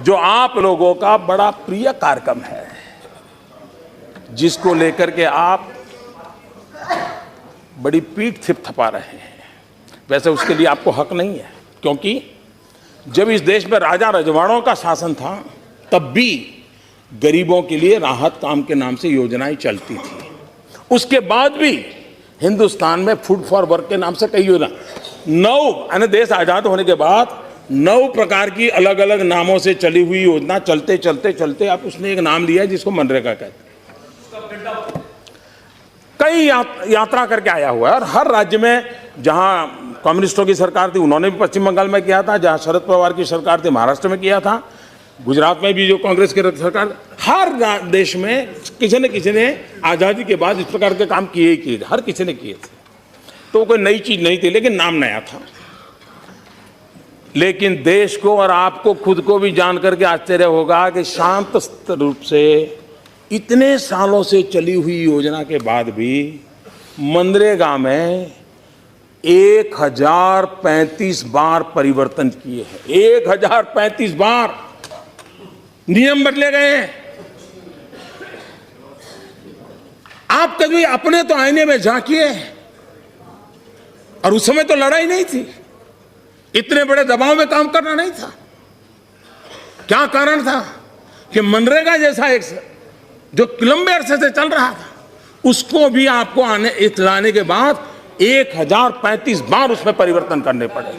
जो आप लोगों का बड़ा प्रिय कार्यक्रम है, जिसको लेकर के आप बड़ी पीठ थिपथपा रहे हैं। वैसे उसके लिए आपको हक नहीं है, क्योंकि जब इस देश में राजा रजवाड़ों का शासन था तब भी गरीबों के लिए राहत काम के नाम से योजनाएं चलती थी। उसके बाद भी हिंदुस्तान में फूड फॉर वर्क के नाम से कई योजना, 9 यानी देश आजाद होने के बाद 9 प्रकार की अलग अलग नामों से चली हुई योजना चलते चलते चलते अब उसने एक नाम लिया है जिसको मनरेगा कहते हैं। कई यात्रा करके आया हुआ है और हर राज्य में, जहां कम्युनिस्टों की सरकार थी उन्होंने भी पश्चिम बंगाल में किया था, जहां शरद पवार की सरकार थी महाराष्ट्र में किया था, गुजरात में भी जो कांग्रेस की सरकार, हर देश में किसी ने आज़ादी के बाद इस प्रकार के काम किए ही किए, हर किसी ने किए थे। तो कोई नई चीज नहीं थी, लेकिन नाम नया था। लेकिन देश को और आपको खुद को भी जान करके आश्चर्य होगा कि शांत रूप से इतने सालों से चली हुई योजना के बाद भी मनरेगा में 1035 बार परिवर्तन किए हैं। 1035 बार नियम बदले गए हैं। आप कभी अपने तो आईने में झांकिए, और उस समय तो लड़ाई नहीं थी, इतने बड़े दबाव में काम करना नहीं था। क्या कारण था कि मनरेगा जैसा एक जो लंबे अरसे से चल रहा था, उसको भी आपको लाने के बाद 1035 बार उसमें परिवर्तन करने पड़े।